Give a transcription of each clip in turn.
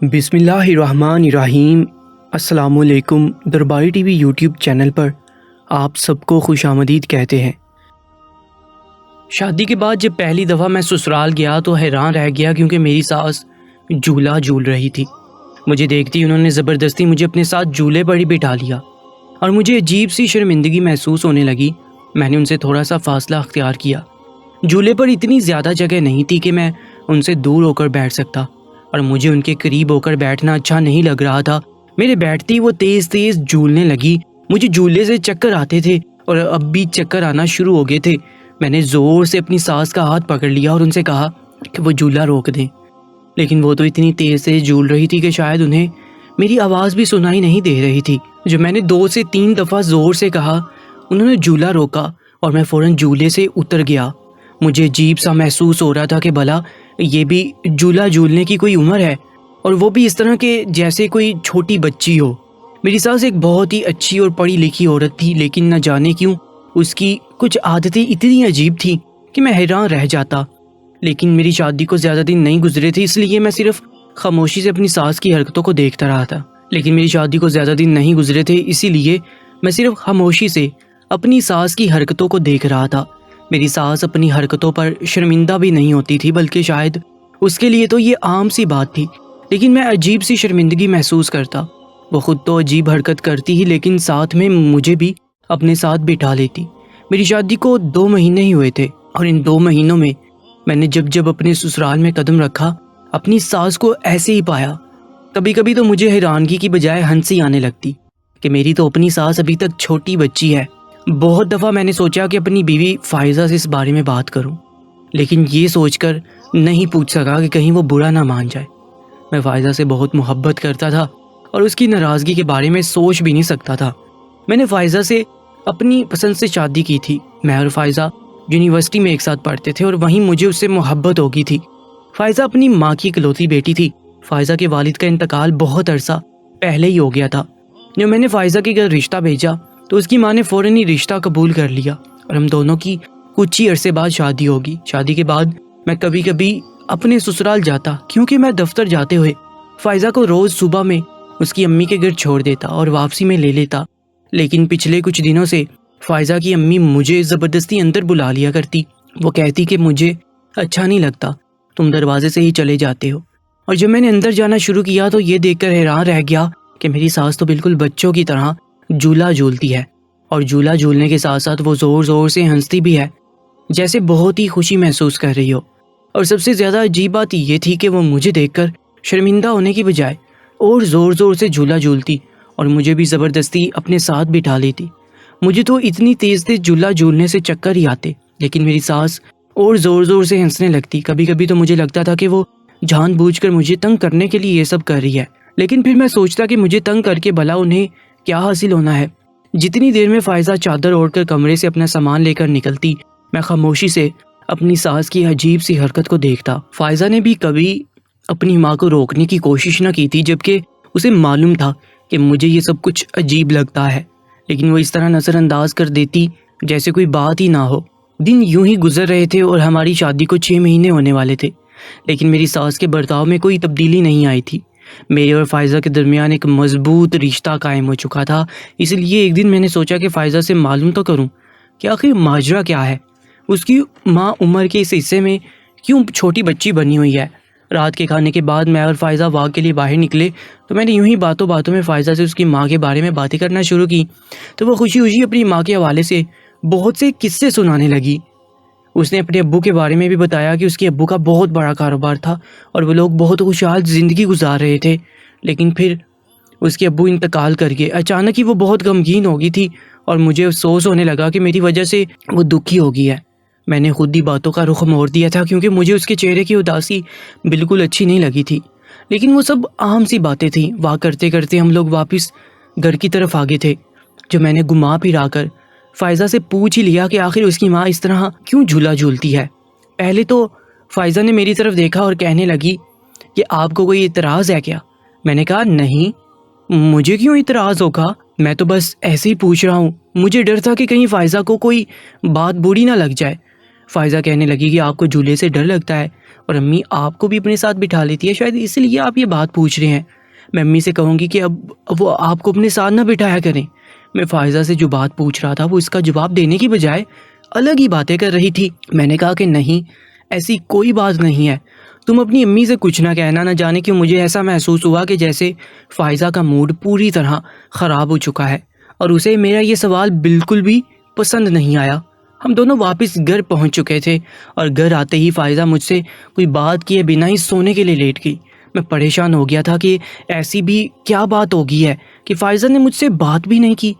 بسم اللہ الرحمن الرحیم۔ السلام علیکم۔ درباری ٹی وی یوٹیوب چینل پر آپ سب کو خوش آمدید کہتے ہیں۔ شادی کے بعد جب پہلی دفعہ میں سسرال گیا تو حیران رہ گیا کیونکہ میری ساس جھولا جھول رہی تھی۔ مجھے دیکھتی انہوں نے زبردستی مجھے اپنے ساتھ جھولے پر ہی بٹھا لیا اور مجھے عجیب سی شرمندگی محسوس ہونے لگی۔ میں نے ان سے تھوڑا سا فاصلہ اختیار کیا۔ جھولے پر اتنی زیادہ جگہ نہیں تھی کہ میں ان سے دور ہو کر بیٹھ سکتا اور مجھے ان کے قریب ہو کر بیٹھنا اچھا نہیں لگ رہا تھا۔ میرے بیٹھتی وہ تیز تیز جھولنے لگی۔ مجھے جھولے سے چکر آتے تھے اور اب بھی چکر آنا شروع ہو گئے تھے۔ میں نے زور سے اپنی ساس کا ہاتھ پکڑ لیا اور ان سے کہا کہ وہ جھولا روک دیں، لیکن وہ تو اتنی تیز سے جھول رہی تھی کہ شاید انہیں میری آواز بھی سنائی نہیں دے رہی تھی۔ جب میں نے 2 سے 3 دفعہ زور سے کہا، انہوں نے جھولا روکا اور میں فوراً جھولے سے اتر گیا۔ مجھے عجیب سا محسوس ہو رہا تھا کہ بھلا یہ بھی جھولا جھولنے کی کوئی عمر ہے، اور وہ بھی اس طرح کہ جیسے کوئی چھوٹی بچی ہو۔ میری ساس ایک بہت ہی اچھی اور پڑھی لکھی عورت تھی، لیکن نہ جانے کیوں اس کی کچھ عادتیں اتنی عجیب تھیں کہ میں حیران رہ جاتا۔ لیکن میری شادی کو زیادہ دن نہیں گزرے تھے، اس لیے میں صرف خاموشی سے اپنی ساس کی حرکتوں کو دیکھتا رہا تھا۔ میری ساس اپنی حرکتوں پر شرمندہ بھی نہیں ہوتی تھی، بلکہ شاید اس کے لیے تو یہ عام سی بات تھی، لیکن میں عجیب سی شرمندگی محسوس کرتا۔ وہ خود تو عجیب حرکت کرتی ہی، لیکن ساتھ میں مجھے بھی اپنے ساتھ بٹھا لیتی۔ میری شادی کو 2 مہینے ہی ہوئے تھے اور ان 2 مہینوں میں نے جب اپنے سسرال میں قدم رکھا اپنی ساس کو ایسے ہی پایا۔ کبھی کبھی تو مجھے حیرانگی کی بجائے ہنسی آنے لگتی کہ میری تو اپنی ساس ابھی تک چھوٹی بچی ہے۔ بہت دفعہ میں نے سوچا کہ اپنی بیوی فائزہ سے اس بارے میں بات کروں، لیکن یہ سوچ کر نہیں پوچھ سکا کہ کہیں وہ برا نہ مان جائے۔ میں فائزہ سے بہت محبت کرتا تھا اور اس کی ناراضگی کے بارے میں سوچ بھی نہیں سکتا تھا۔ میں نے فائزہ سے اپنی پسند سے شادی کی تھی۔ میں اور فائزہ یونیورسٹی میں ایک ساتھ پڑھتے تھے اور وہیں مجھے اس سے محبت ہو گئی تھی۔ فائزہ اپنی ماں کی اکلوتی بیٹی تھی۔ فائزہ کے والد کا انتقال بہت عرصہ پہلے ہی ہو گیا تھا۔ جب میں نے فائزہ کے گھر رشتہ بھیجا تو اس کی ماں نے فوراً ہی رشتہ قبول کر لیا اور ہم دونوں کی کچھ ہی عرصے بعد شادی ہوگی۔ شادی کے بعد میں کبھی کبھی اپنے سسرال جاتا، کیونکہ میں دفتر جاتے ہوئے فائزہ کو روز صبح میں اس کی امی کے گھر چھوڑ دیتا اور واپسی میں لے لیتا۔ لیکن پچھلے کچھ دنوں سے فائزہ کی امی مجھے زبردستی اندر بلا لیا کرتی۔ وہ کہتی کہ مجھے اچھا نہیں لگتا، تم دروازے سے ہی چلے جاتے ہو۔ اور جب میں نے اندر جانا شروع کیا تو یہ دیکھ کر حیران رہ گیا کہ میری ساس تو بالکل بچوں کی طرح جھولا جھولتی ہے، اور جھولا جھولنے کے ساتھ ساتھ وہ زور زور سے ہنستی بھی ہے، جیسے بہت ہی خوشی محسوس کر رہی ہو۔ اور سب سے زیادہ عجیب بات یہ تھی کہ وہ مجھے دیکھ کر شرمندہ ہونے کی بجائے اور زور زور سے جھولا جھولتی اور مجھے بھی زبردستی اپنے ساتھ بٹھا لیتی۔ مجھے تو اتنی تیز تیز جھولا جھولنے سے چکر ہی آتے، لیکن میری ساس اور زور زور سے ہنسنے لگتی۔ کبھی کبھی تو مجھے لگتا تھا کہ وہ جان بوجھ کر مجھے تنگ کرنے کے لیے یہ سب کر رہی ہے، لیکن پھر میں سوچتا کہ مجھے تنگ کر کے بھلا انہیں کیا حاصل ہونا ہے۔ جتنی دیر میں فائزہ چادر اوڑھ کر کمرے سے اپنا سامان لے کر نکلتی، میں خاموشی سے اپنی ساس کی عجیب سی حرکت کو دیکھتا۔ فائزہ نے بھی کبھی اپنی ماں کو روکنے کی کوشش نہ کی تھی، جبکہ اسے معلوم تھا کہ مجھے یہ سب کچھ عجیب لگتا ہے، لیکن وہ اس طرح نظر انداز کر دیتی جیسے کوئی بات ہی نہ ہو۔ دن یوں ہی گزر رہے تھے اور ہماری شادی کو 6 مہینے ہونے والے تھے، لیکن میری ساس کے برتاؤ میں کوئی تبدیلی نہیں آئی تھی۔ میرے اور فائزہ کے درمیان ایک مضبوط رشتہ قائم ہو چکا تھا، اس لیے ایک دن میں نے سوچا کہ فائزہ سے معلوم تو کروں کہ آخر ماجرا کیا ہے، اس کی ماں عمر کے اس حصے میں کیوں چھوٹی بچی بنی ہوئی ہے۔ رات کے کھانے کے بعد میں اور فائزہ واک کے لیے باہر نکلے تو میں نے یوں ہی باتوں باتوں میں فائزہ سے اس کی ماں کے بارے میں باتیں کرنا شروع کی، تو وہ خوشی خوشی اپنی ماں کے حوالے سے بہت سے قصے سنانے لگی۔ اس نے اپنے ابو کے بارے میں بھی بتایا کہ اس کے ابو کا بہت بڑا کاروبار تھا اور وہ لوگ بہت خوشحال زندگی گزار رہے تھے، لیکن پھر اس کے ابو انتقال کر گئے۔ اچانک ہی وہ بہت غمگین ہو گئی تھی اور مجھے افسوس ہونے لگا کہ میری وجہ سے وہ دکھی ہو گئی ہے۔ میں نے خود ہی باتوں کا رخ موڑ دیا تھا، کیونکہ مجھے اس کے چہرے کی اداسی بالکل اچھی نہیں لگی تھی، لیکن وہ سب عام سی باتیں تھیں۔ واک کرتے کرتے ہم لوگ واپس گھر کی طرف آگے تھے، جو میں نے گھما پھرا کر فائزہ سے پوچھ ہی لیا کہ آخر اس کی ماں اس طرح کیوں جھولا جھولتی ہے۔ پہلے تو فائزہ نے میری طرف دیکھا اور کہنے لگی کہ آپ کو کوئی اعتراض ہے کیا؟ میں نے کہا نہیں، مجھے کیوں اعتراض ہوگا، میں تو بس ایسے ہی پوچھ رہا ہوں، مجھے ڈر تھا کہ کہیں فائزہ کو کوئی بات بری نہ لگ جائے۔ فائزہ کہنے لگی کہ آپ کو جھولے سے ڈر لگتا ہے اور امی آپ کو بھی اپنے ساتھ بٹھا لیتی ہے، شاید اس لیے آپ یہ بات پوچھ رہے ہیں۔ میں امی سے کہوں گی کہ اب وہ آپ کو اپنے ساتھ نہ بٹھایا کریں۔ میں فائزہ سے جو بات پوچھ رہا تھا وہ اس کا جواب دینے کی بجائے الگ ہی باتیں کر رہی تھی۔ میں نے کہا کہ نہیں، ایسی کوئی بات نہیں ہے، تم اپنی امی سے کچھ نہ کہنا۔ نہ جانے کیوں مجھے ایسا محسوس ہوا کہ جیسے فائزہ کا موڈ پوری طرح خراب ہو چکا ہے اور اسے میرا یہ سوال بالکل بھی پسند نہیں آیا۔ ہم دونوں واپس گھر پہنچ چکے تھے اور گھر آتے ہی فائزہ مجھ سے کوئی بات کیے بنا ہی سونے کے لیے لیٹ گئی۔ میں پریشان ہو گیا تھا کہ ایسی بھی کیا بات ہو گئی ہے کہ فائزہ نے مجھ سے بات بھی نہیں کی،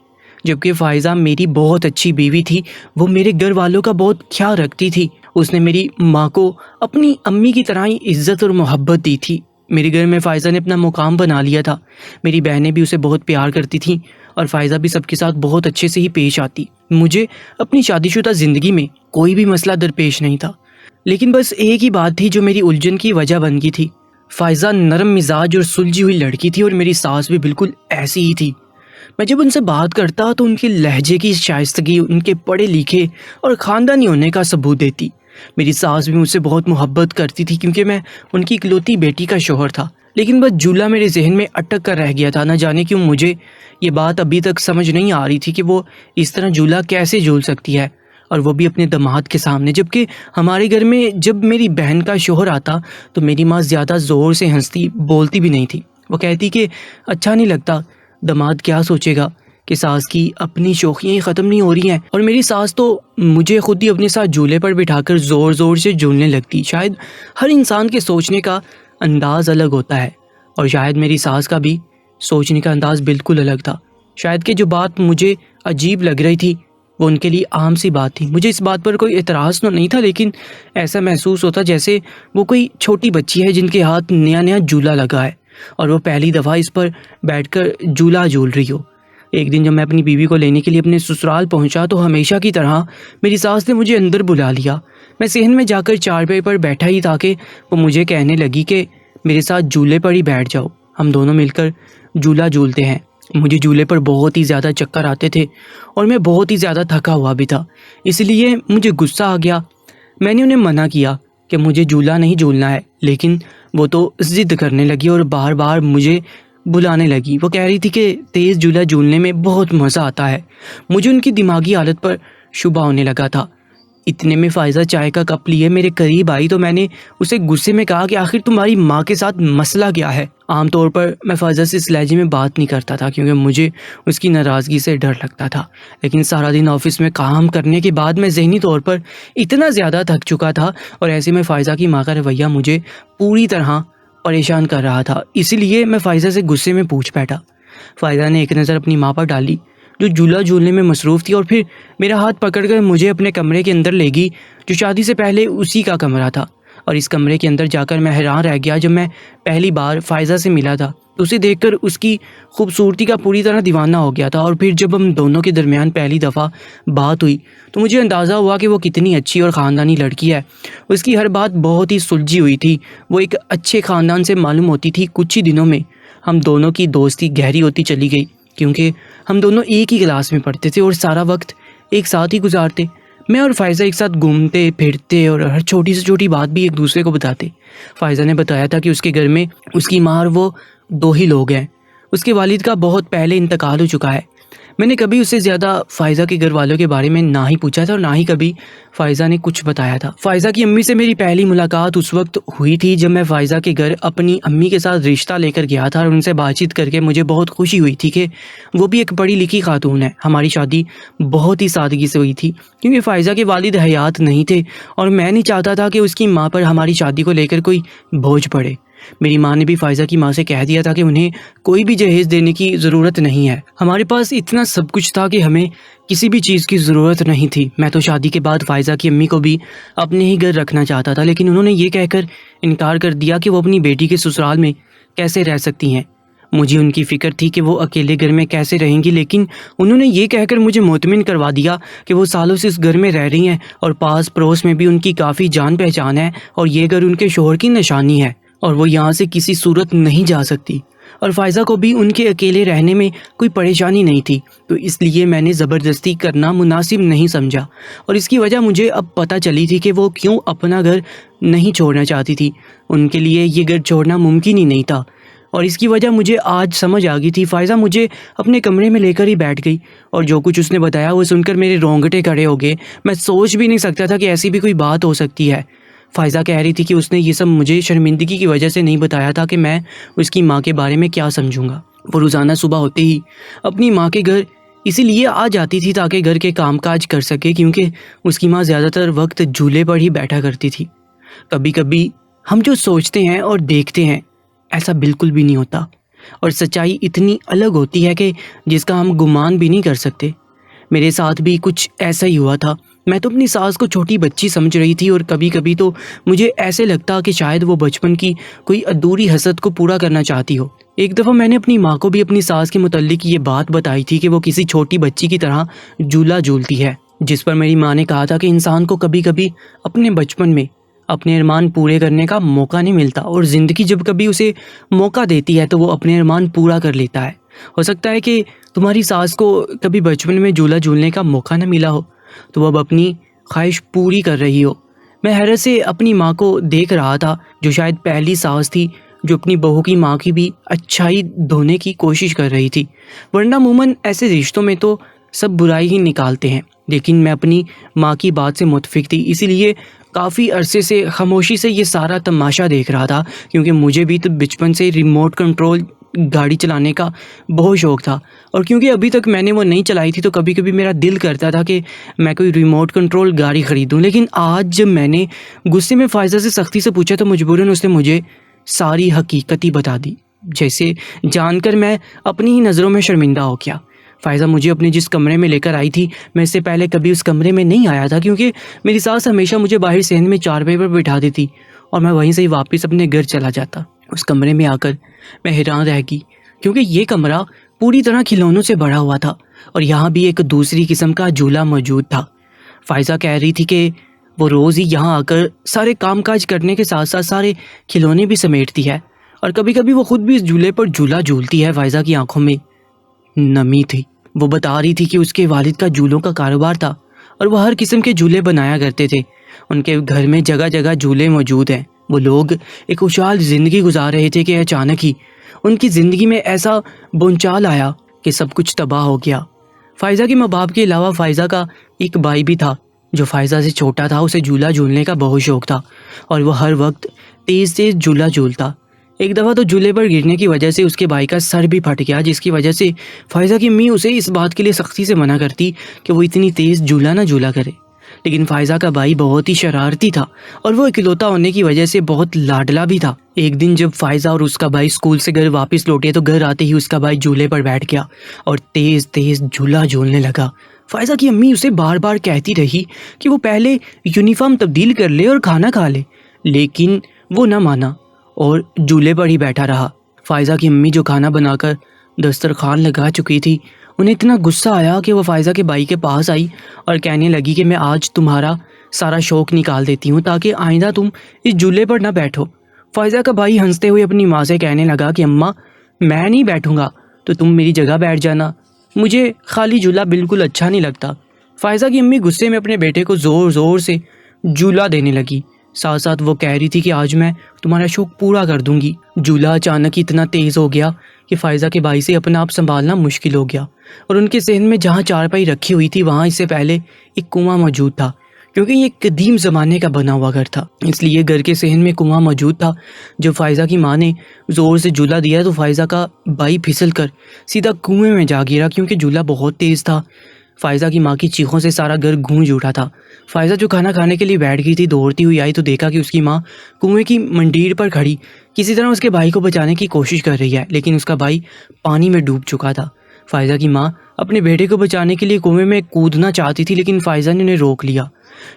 جبکہ فائزہ میری بہت اچھی بیوی تھی، وہ میرے گھر والوں کا بہت خیال رکھتی تھی۔ اس نے میری ماں کو اپنی امی کی طرح ہی عزت اور محبت دی تھی۔ میرے گھر میں فائزہ نے اپنا مقام بنا لیا تھا، میری بہنیں بھی اسے بہت پیار کرتی تھیں اور فائزہ بھی سب کے ساتھ بہت اچھے سے ہی پیش آتی۔ مجھے اپنی شادی شدہ زندگی میں کوئی بھی مسئلہ درپیش نہیں تھا، لیکن بس ایک ہی بات تھی جو میری الجھن کی وجہ بن گئی تھی۔ فائزہ نرم مزاج اور سلجھی ہوئی لڑکی تھی اور میری ساس بھی بالکل ایسی ہی تھی۔ میں جب ان سے بات کرتا تو ان کے لہجے کی شائستگی ان کے پڑھے لکھے اور خاندانی ہونے کا ثبوت دیتی۔ میری ساس بھی مجھ سے بہت محبت کرتی تھی کیونکہ میں ان کی اکلوتی بیٹی کا شوہر تھا، لیکن بس جھولا میرے ذہن میں اٹک کر رہ گیا تھا۔ نہ جانے کیوں مجھے یہ بات ابھی تک سمجھ نہیں آ رہی تھی کہ وہ اس طرح جھولا کیسے جھول سکتی ہے، اور وہ بھی اپنے داماد کے سامنے، جبکہ ہمارے گھر میں جب میری بہن کا شوہر آتا تو میری ماں زیادہ زور سے ہنستی، بولتی بھی نہیں تھی۔ وہ کہتی کہ اچھا نہیں لگتا، داماد کیا سوچے گا کہ ساس کی اپنی شوخیاں ہی ختم نہیں ہو رہی ہیں۔ اور میری ساس تو مجھے خود ہی اپنے ساتھ جھولے پر بٹھا کر زور زور سے جھولنے لگتی۔ شاید ہر انسان کے سوچنے کا انداز الگ ہوتا ہے، اور شاید میری ساس کا بھی سوچنے کا انداز بالکل الگ تھا۔ شاید کہ جو بات مجھے عجیب لگ رہی تھی وہ ان کے لیے عام سی بات تھی۔ مجھے اس بات پر کوئی اعتراض تو نہیں تھا، لیکن ایسا محسوس ہوتا جیسے وہ کوئی چھوٹی بچی ہے جن کے ہاتھ نیا نیا جھولا لگا ہے اور وہ پہلی دفعہ اس پر بیٹھ کر جھولا جھول رہی ہو۔ ایک دن جب میں اپنی بیوی کو لینے کے لیے اپنے سسرال پہنچا تو ہمیشہ کی طرح میری ساس نے مجھے اندر بلا لیا۔ میں صحن میں جا کر چارپائی پر بیٹھا ہی تھا کہ وہ مجھے کہنے لگی کہ میرے ساتھ جھولے پر ہی بیٹھ جاؤ، ہم دونوں مل کر جھولا جھولتے ہیں۔ مجھے جھولے پر بہت ہی زیادہ چکر آتے تھے اور میں بہت ہی زیادہ تھکا ہوا بھی تھا، اس لیے مجھے غصہ آ گیا۔ میں نے انہیں منع کیا کہ مجھے جھولا نہیں جھولنا ہے، لیکن وہ تو ضد کرنے لگی اور بار بار مجھے بلانے لگی۔ وہ کہہ رہی تھی کہ تیز جھولا جھولنے میں بہت مزہ آتا ہے۔ مجھے ان کی دماغی حالت پر شبہ ہونے لگا تھا۔ اتنے میں فائزہ چائے کا کپ لیے میرے قریب آئی تو میں نے اسے غصے میں کہا کہ آخر تمہاری ماں کے ساتھ مسئلہ کیا ہے؟ عام طور پر میں فائزہ سے اس لہجے میں بات نہیں کرتا تھا کیونکہ مجھے اس کی ناراضگی سے ڈر لگتا تھا، لیکن سارا دن آفس میں کام کرنے کے بعد میں ذہنی طور پر اتنا زیادہ تھک چکا تھا، اور ایسے میں فائزہ کی ماں کا رویہ مجھے پوری طرح پریشان کر رہا تھا۔ اسی لیے میں فائزہ سے غصے میں پوچھ بیٹھا۔ فائزہ نے ایک نظر اپنی ماں پر ڈالی جو جھولا جھولنے میں مصروف تھی، اور پھر میرا ہاتھ پکڑ کر مجھے اپنے کمرے کے اندر لے گئی جو شادی سے پہلے اسی کا کمرہ تھا۔ اور اس کمرے کے اندر جا کر میں حیران رہ گیا۔ جب میں پہلی بار فائزہ سے ملا تھا تو اسے دیکھ کر اس کی خوبصورتی کا پوری طرح دیوانہ ہو گیا تھا، اور پھر جب ہم دونوں کے درمیان پہلی دفعہ بات ہوئی تو مجھے اندازہ ہوا کہ وہ کتنی اچھی اور خاندانی لڑکی ہے۔ اس کی ہر بات بہت ہی سلجھی ہوئی تھی، وہ ایک اچھے خاندان سے معلوم ہوتی تھی۔ کچھ ہی دنوں میں ہم دونوں کی دوستی گہری ہوتی چلی گئی کیونکہ ہم دونوں ایک ہی کلاس میں پڑھتے تھے اور سارا وقت ایک ساتھ ہی گزارتے۔ میں اور فائزہ ایک ساتھ گھومتے پھرتے اور ہر چھوٹی سے چھوٹی بات بھی ایک دوسرے کو بتاتے۔ فائزہ نے بتایا تھا کہ اس کے گھر میں اس کی ماں اور وہ دو ہی لوگ ہیں، اس کے والد کا بہت پہلے انتقال ہو چکا ہے۔ میں نے کبھی اس سے زیادہ فائزہ کے گھر والوں کے بارے میں نہ ہی پوچھا تھا اور نہ ہی کبھی فائزہ نے کچھ بتایا تھا۔ فائزہ کی امی سے میری پہلی ملاقات اس وقت ہوئی تھی جب میں فائزہ کے گھر اپنی امی کے ساتھ رشتہ لے کر گیا تھا، اور ان سے بات چیت کر کے مجھے بہت خوشی ہوئی تھی کہ وہ بھی ایک پڑھی لکھی خاتون ہے۔ ہماری شادی بہت ہی سادگی سے ہوئی تھی کیونکہ فائزہ کے والد حیات نہیں تھے اور میں نہیں چاہتا تھا کہ اس کی ماں پر ہماری شادی کو لے کر کوئی بوجھ پڑے۔ میری ماں نے بھی فائزہ کی ماں سے کہہ دیا تھا کہ انہیں کوئی بھی جہیز دینے کی ضرورت نہیں ہے۔ ہمارے پاس اتنا سب کچھ تھا کہ ہمیں کسی بھی چیز کی ضرورت نہیں تھی۔ میں تو شادی کے بعد فائزہ کی امی کو بھی اپنے ہی گھر رکھنا چاہتا تھا، لیکن انہوں نے یہ کہہ کر انکار کر دیا کہ وہ اپنی بیٹی کے سسرال میں کیسے رہ سکتی ہیں۔ مجھے ان کی فکر تھی کہ وہ اکیلے گھر میں کیسے رہیں گی، لیکن انہوں نے یہ کہہ کر مجھے مطمئن کروا دیا کہ وہ سالوں سے اس گھر میں رہ رہی ہیں اور پاس پڑوس میں بھی ان کی کافی جان پہچان ہے اور یہ گھر ان کے شوہر کی نشانی ہے۔ اور وہ یہاں سے کسی صورت نہیں جا سکتی، اور فائزہ کو بھی ان کے اکیلے رہنے میں کوئی پریشانی نہیں تھی، تو اس لیے میں نے زبردستی کرنا مناسب نہیں سمجھا، اور اس کی وجہ مجھے اب پتہ چلی تھی کہ وہ کیوں اپنا گھر نہیں چھوڑنا چاہتی تھی۔ ان کے لیے یہ گھر چھوڑنا ممکن ہی نہیں تھا، اور اس کی وجہ مجھے آج سمجھ آ گئی تھی۔ فائزہ مجھے اپنے کمرے میں لے کر ہی بیٹھ گئی، اور جو کچھ اس نے بتایا وہ سن کر میرے رونگٹے کھڑے ہو گئے۔ میں سوچ بھی نہیں سکتا تھا کہ ایسی بھی کوئی بات ہو سکتی ہے۔ فائزہ کہہ رہی تھی کہ اس نے یہ سب مجھے شرمندگی کی وجہ سے نہیں بتایا تھا کہ میں اس کی ماں کے بارے میں کیا سمجھوں گا۔ وہ روزانہ صبح ہوتے ہی اپنی ماں کے گھر اسی لیے آ جاتی تھی تاکہ گھر کے کام کاج کر سکے، کیونکہ اس کی ماں زیادہ تر وقت جھولے پر ہی بیٹھا کرتی تھی۔ کبھی کبھی ہم جو سوچتے ہیں اور دیکھتے ہیں ایسا بالکل بھی نہیں ہوتا، اور سچائی اتنی الگ ہوتی ہے کہ جس کا ہم گمان بھی نہیں کر سکتے۔ میرے ساتھ بھی کچھ ایسا ہی ہوا تھا۔ میں تو اپنی ساس کو چھوٹی بچی سمجھ رہی تھی، اور کبھی کبھی تو مجھے ایسے لگتا کہ شاید وہ بچپن کی کوئی ادھوری حسرت کو پورا کرنا چاہتی ہو۔ ایک دفعہ میں نے اپنی ماں کو بھی اپنی ساس کے متعلق یہ بات بتائی تھی کہ وہ کسی چھوٹی بچی کی طرح جھولا جھولتی ہے، جس پر میری ماں نے کہا تھا کہ انسان کو کبھی کبھی اپنے بچپن میں اپنے ارمان پورے کرنے کا موقع نہیں ملتا، اور زندگی جب کبھی اسے موقع دیتی ہے تو وہ اپنے ارمان پورا کر لیتا ہے۔ ہو سکتا ہے کہ تمہاری ساس کو کبھی بچپن میں جھولا جھولنے کا موقع نہ ملا ہو، تو وہ اب اپنی خواہش پوری کر رہی ہو۔ میں حیرت سے اپنی ماں کو دیکھ رہا تھا، جو شاید پہلی ساس تھی جو اپنی بہو کی ماں کی بھی اچھائی دھونے کی کوشش کر رہی تھی، ورنہ عموماً ایسے رشتوں میں تو سب برائی ہی نکالتے ہیں۔ لیکن میں اپنی ماں کی بات سے متفق تھی، اسی لیے کافی عرصے سے خاموشی سے یہ سارا تماشا دیکھ رہا تھا، کیونکہ مجھے بھی تو بچپن سے ریموٹ کنٹرول گاڑی چلانے کا بہت شوق تھا، اور کیونکہ ابھی تک میں نے وہ نہیں چلائی تھی تو کبھی کبھی میرا دل کرتا تھا کہ میں کوئی ریموٹ کنٹرول گاڑی خریدوں۔ لیکن آج جب میں نے غصے میں فائزہ سے سختی سے پوچھا تو مجبوراً اس نے مجھے ساری حقیقت ہی بتا دی، جیسے جان کر میں اپنی ہی نظروں میں شرمندہ ہو گیا۔ فائزہ مجھے اپنے جس کمرے میں لے کر آئی تھی، میں اس سے پہلے کبھی اس کمرے میں نہیں آیا تھا، کیونکہ میری ساس ہمیشہ مجھے باہر صحن میں چارپائی پر بٹھا دیتی اور میں وہیں سے ہی واپس اپنے گھر چلا جاتا۔ اس کمرے میں آ کر میں حیران رہ گئی، کیونکہ یہ کمرہ پوری طرح کھلونوں سے بھرا ہوا تھا، اور یہاں بھی ایک دوسری قسم کا جھولا موجود تھا۔ فائزہ کہہ رہی تھی کہ وہ روز ہی یہاں آ کر سارے کام کاج کرنے کے ساتھ ساتھ سارے کھلونے بھی سمیٹتی ہے، اور کبھی کبھی وہ خود بھی اس جھولے پر جھولا جھولتی ہے۔ فائزہ کی آنکھوں میں نمی تھی۔ وہ بتا رہی تھی کہ اس کے والد کا جھولوں کا کاروبار تھا، اور وہ ہر قسم کے جھولے بنایا کرتے تھے۔ ان کے گھر میں جگہ جگہ جھولے موجود ہیں۔ وہ لوگ ایک خوشحال زندگی گزار رہے تھے کہ اچانک ہی ان کی زندگی میں ایسا بونچال آیا کہ سب کچھ تباہ ہو گیا۔ فائزہ کے ماں باپ کے علاوہ فائزہ کا ایک بھائی بھی تھا جو فائزہ سے چھوٹا تھا۔ اسے جھولا جھولنے کا بہت شوق تھا، اور وہ ہر وقت تیز تیز جھولا جھولتا۔ ایک دفعہ تو جھولے پر گرنے کی وجہ سے اس کے بھائی کا سر بھی پھٹ گیا، جس کی وجہ سے فائزہ کی امی اسے اس بات کے لیے سختی سے منع کرتی کہ وہ اتنی تیز جھولا نہ جھولا کرے۔ لیکن فائزہ کا بھائی بہت ہی شرارتی تھا، اور وہ اکلوتا ہونے کی وجہ سے بہت لاڈلا بھی تھا۔ ایک دن جب فائزہ اور اس کا بھائی اسکول سے گھر واپس لوٹے تو گھر آتے ہی اس کا بھائی جھولے پر بیٹھ گیا اور تیز تیز جھولا جھولنے لگا۔ فائزہ کی امی اسے بار بار کہتی رہی کہ وہ پہلے یونیفارم تبدیل کر لے اور کھانا کھا لے، لیکن وہ نہ مانا اور جھولے پر ہی بیٹھا رہا۔ فائزہ کی امی جو کھانا بنا کر دسترخوان لگا چکی تھی، انہیں اتنا غصہ آیا کہ وہ فائزہ کے بھائی کے پاس آئی اور کہنے لگی کہ میں آج تمہارا سارا شوق نکال دیتی ہوں تاکہ آئندہ تم اس جھولے پر نہ بیٹھو۔ فائزہ کا بھائی ہنستے ہوئے اپنی ماں سے کہنے لگا کہ اماں، میں نہیں بیٹھوں گا تو تم میری جگہ بیٹھ جانا، مجھے خالی جھولا بالکل اچھا نہیں لگتا۔ فائزہ کی امی غصے میں اپنے بیٹے کو زور زور سے جھولا دینے لگی، ساتھ ساتھ وہ کہہ رہی تھی کہ آج میں تمہارا شوق پورا کر دوں گی۔ جھولا اچانک اتنا تیز ہو گیا کہ فائزہ کے بھائی سے اپنا آپ سنبھالنا مشکل ہو گیا، اور ان کے ذہن میں جہاں چارپائی رکھی ہوئی تھی وہاں اس سے پہلے ایک کنواں موجود تھا، کیونکہ یہ قدیم زمانے کا بنا ہوا گھر تھا، اس لیے گھر کے صحن میں کنواں موجود تھا۔ جب فائزہ کی ماں نے زور سے جھولا دیا تو فائزہ کا بھائی پھسل کر سیدھا کنویں میں جا گرا، کیونکہ جھولا بہت تیز تھا۔ فائزہ کی ماں کی چیخوں سے سارا گھر گونج اٹھا تھا۔ فائزہ جو کھانا کھانے کے لیے بیٹھ گئی تھی دوڑتی ہوئی آئی تو دیکھا کہ اس کی ماں کنویں کی منڈیر پر کھڑی کسی طرح اس کے بھائی کو بچانے کی کوشش کر رہی ہے، لیکن اس کا بھائی پانی میں ڈوب چکا تھا۔ فائزہ کی ماں اپنے بیٹے کو بچانے کے لیے کنویں میں کودنا چاہتی تھی، لیکن فائزہ نے انہیں روک لیا۔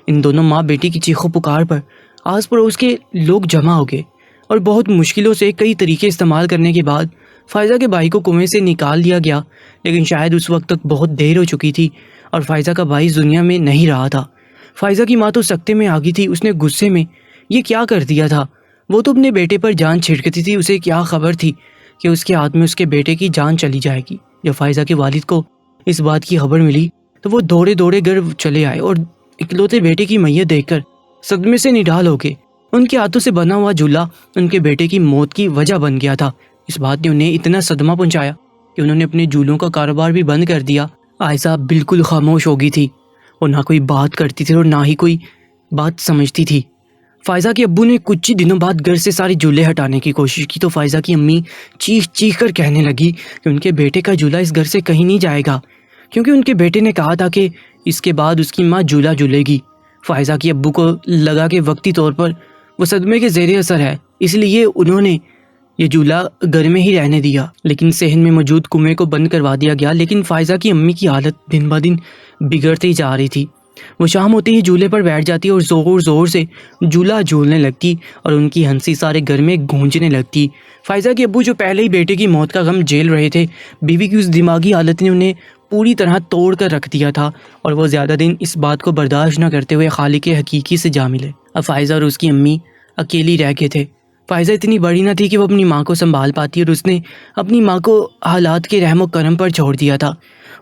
ان دونوں ماں بیٹی کی چیخوں پکار پر آس پڑوس کے لوگ جمع ہو گئے، اور بہت مشکلوں سے کئی طریقے استعمال کرنے کے بعد فائزہ کے بھائی کو کنویں سے نکال دیا گیا، لیکن شاید اس وقت تک بہت دیر ہو چکی تھی اور فائزہ کا بھائی اس دنیا میں نہیں رہا تھا۔ فائزہ کی ماں تو سکتے میں آ گئی تھی، اس نے غصے میں یہ کیا کر دیا تھا، وہ تو اپنے بیٹے پر جان چھڑکتی تھی، اسے کیا خبر تھی کہ اس کے ہاتھ میں اس کے بیٹے کی جان چلی جائے گی۔ جب فائزہ کے والد کو اس بات کی خبر ملی تو وہ دوڑے دوڑے گھر چلے آئے اور اکلوتے بیٹے کی میت دیکھ کر صدمے سے نڈال ہو گئے۔ ان کے ہاتھوں سے بنا ہوا جھولا ان کے بیٹے کی موت کی وجہ بن گیا تھا۔ اس بات نے انہیں اتنا صدمہ پہنچایا کہ انہوں نے اپنے جھولوں کا کاروبار بھی بند کر دیا۔ عائشہ بالکل خاموش ہو گئی تھی، وہ نہ کوئی بات کرتی تھی اور نہ ہی کوئی بات سمجھتی تھی۔ فائزہ کے ابو نے کچھ ہی دنوں بعد گھر سے سارے جھولے ہٹانے کی کوشش کی تو فائزہ کی امی چیخ چیخ کر کہنے لگی کہ ان کے بیٹے کا جھولا اس گھر سے کہیں نہیں جائے گا، کیونکہ ان کے بیٹے نے کہا تھا کہ اس کے بعد اس کی ماں جھولا جھولے گی۔ فائزہ کے ابو کو لگا کہ وقتی طور پر وہ صدمے کے زیر اثر ہے، اس لیے انہوں نے یہ جھولا گھر میں ہی رہنے دیا، لیکن صحن میں موجود کنویں کو بند کروا دیا گیا۔ لیکن فائزہ کی امی کی حالت دن بہ دن بگڑتی جا رہی تھی۔ وہ شام ہوتے ہی جھولے پر بیٹھ جاتی اور زور زور سے جھولا جھولنے لگتی اور ان کی ہنسی سارے گھر میں گونجنے لگتی۔ فائزہ کے ابو جو پہلے ہی بیٹے کی موت کا غم جھیل رہے تھے، بیوی کی اس دماغی حالت نے انہیں پوری طرح توڑ کر رکھ دیا تھا اور وہ زیادہ دن اس بات کو برداشت نہ کرتے ہوئے خالق حقیقی سے جا ملے۔ اب فائزہ اور اس کی امی اکیلی رہ گئے تھے۔ فائزہ اتنی بڑی نہ تھی کہ وہ اپنی ماں کو سنبھال پاتی اور اس نے اپنی ماں کو حالات کے رحم و کرم پر چھوڑ دیا تھا۔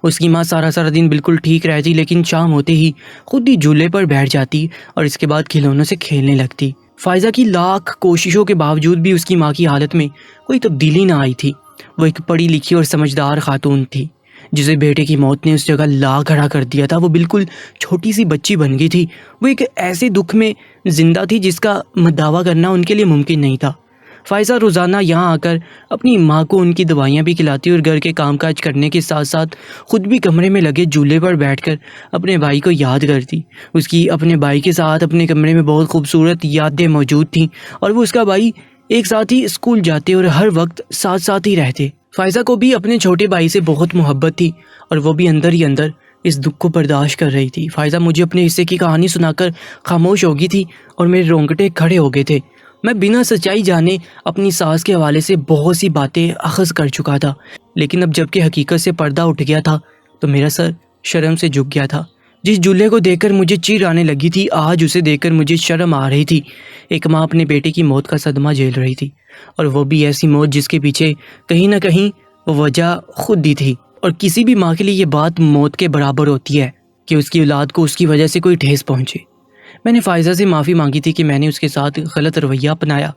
اس کی ماں سارا دن بالکل ٹھیک رہتی، لیکن شام ہوتے ہی خود ہی جھولے پر بیٹھ جاتی اور اس کے بعد کھلونوں سے کھیلنے لگتی۔ فائزہ کی لاکھ کوششوں کے باوجود بھی اس کی ماں کی حالت میں کوئی تبدیلی نہ آئی تھی۔ وہ ایک پڑھی لکھی اور سمجھدار خاتون تھی جسے بیٹے کی موت نے اس جگہ لا کھڑا کر دیا تھا۔ وہ بالکل چھوٹی سی بچی بن گئی تھی۔ وہ ایک ایسے دکھ میں زندہ تھی جس کا دعویٰ کرنا ان کے لیے ممکن نہیں تھا۔ فائزہ روزانہ یہاں آ کر اپنی ماں کو ان کی دوائیاں بھی کھلاتی اور گھر کے کام کاج کرنے کے ساتھ ساتھ خود بھی کمرے میں لگے جھولے پر بیٹھ کر اپنے بھائی کو یاد کرتی۔ اس کی اپنے بھائی کے ساتھ اپنے کمرے میں بہت خوبصورت یادیں موجود تھیں اور وہ اس کا بھائی ایک ساتھ ہی اسکول جاتے اور ہر وقت ساتھ ساتھ ہی رہتے۔ فائزہ کو بھی اپنے چھوٹے بھائی سے بہت محبت تھی اور وہ بھی اندر ہی اندر اس دکھ کو برداشت کر رہی تھی۔ فائزہ مجھے اپنے حصے کی کہانی سنا کر خاموش ہو گئی تھی اور میرے رونگٹے کھڑے ہو گئے تھے۔ میں بنا سچائی جانے اپنی ساس کے حوالے سے بہت سی باتیں اخذ کر چکا تھا، لیکن اب جب کہ حقیقت سے پردہ اٹھ گیا تھا تو میرا سر شرم سے جھک گیا تھا۔ جس جھولے کو دیکھ کر مجھے چیر آنے لگی تھی، آج اسے دیکھ کر مجھے شرم آ رہی تھی۔ ایک ماں اپنے بیٹے کی موت کا صدمہ جھیل رہی تھی، اور وہ بھی ایسی موت جس کے پیچھے کہیں نہ کہیں وہ وجہ خود ہی تھی۔ اور کسی بھی ماں کے لیے یہ بات موت کے برابر ہوتی ہے کہ اس کی اولاد کو اس کی وجہ سے کوئی ٹھیس پہنچے۔ میں نے فائزہ سے معافی مانگی تھی کہ میں نے اس کے ساتھ غلط رویہ اپنایا۔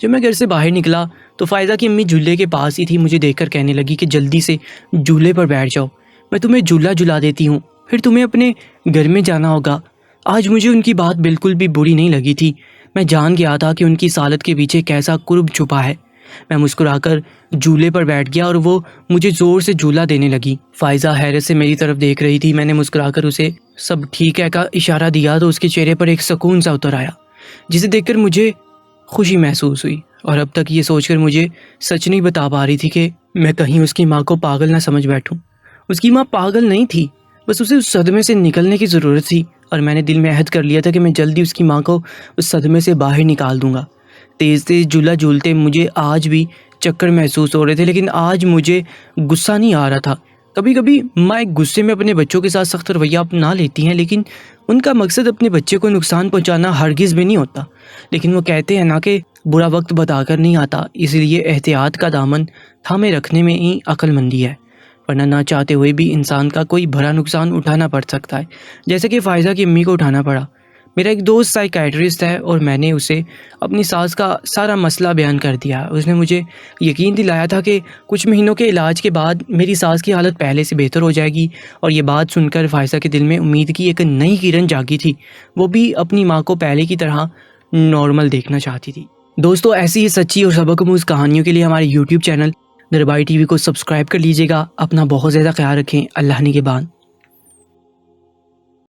جب میں گھر سے باہر نکلا تو فائزہ کی امی جھولے کے پاس ہی تھی۔ مجھے دیکھ کر کہنے لگی کہ جلدی سے جھولے پر بیٹھ جاؤ، میں تمہیں جھولا جھلا دیتی ہوں، پھر تمہیں اپنے گھر میں جانا ہوگا۔ آج مجھے ان کی بات بالکل بھی بری نہیں لگی تھی۔ میں جان گیا تھا کہ ان کی سالت کے پیچھے کیسا قرب چھپا ہے۔ میں مسکرا کر جھولے پر بیٹھ گیا اور وہ مجھے زور سے جھولا دینے لگی۔ فائزہ حیرت سے میری طرف دیکھ رہی تھی۔ میں نے مسکرا کر اسے سب ٹھیک ہے کا اشارہ دیا تو اس کے چہرے پر ایک سکون سا اتر آیا، جسے دیکھ کر مجھے خوشی محسوس ہوئی۔ اور اب تک یہ سوچ کر مجھے سچ نہیں بتا پا رہی تھی کہ میں کہیں اس کی ماں کو پاگل نہ سمجھ بیٹھوں۔ اس کی ماں پاگل نہیں تھی، بس اسے اس صدمے سے نکلنے کی ضرورت تھی، اور میں نے دل میں عہد کر لیا تھا کہ میں جلدی اس کی ماں کو اس صدمے سے باہر نکال دوں گا۔ تیز تیز جھولا جھولتے مجھے آج بھی چکر محسوس ہو رہے تھے، لیکن آج مجھے غصہ نہیں آ رہا تھا۔ کبھی کبھی ماں ایک غصے میں اپنے بچوں کے ساتھ سخت رویہ اپنا لیتی ہیں، لیکن ان کا مقصد اپنے بچے کو نقصان پہنچانا ہرگز بھی نہیں ہوتا۔ لیکن وہ کہتے ہیں نا کہ برا وقت بتا کر نہیں آتا، اس لیے احتیاط کا دامن تھامے رکھنے میں ہی عقل مندی ہے، ورنہ نہ چاہتے ہوئے بھی انسان کا کوئی بڑا نقصان اٹھانا پڑ سکتا ہے، جیسے کہ فائزہ کی امی کو اٹھانا پڑا۔ میرا ایک دوست سائیکیٹرسٹ ہے اور میں نے اسے اپنی ساس کا سارا مسئلہ بیان کر دیا۔ اس نے مجھے یقین دلایا تھا کہ کچھ مہینوں کے علاج کے بعد میری ساس کی حالت پہلے سے بہتر ہو جائے گی، اور یہ بات سن کر فائزہ کے دل میں امید کی ایک نئی کرن جاگی تھی۔ وہ بھی اپنی ماں کو پہلے کی طرح نارمل دیکھنا چاہتی تھی۔ دوستو، ایسی ہی سچی اور سبق آموز کہانیوں کے لیے ہمارے یوٹیوب چینل درباری ٹی وی کو سبسکرائب کر لیجیے گا۔ اپنا بہت زیادہ خیال رکھیں۔ اللہ نگہبان۔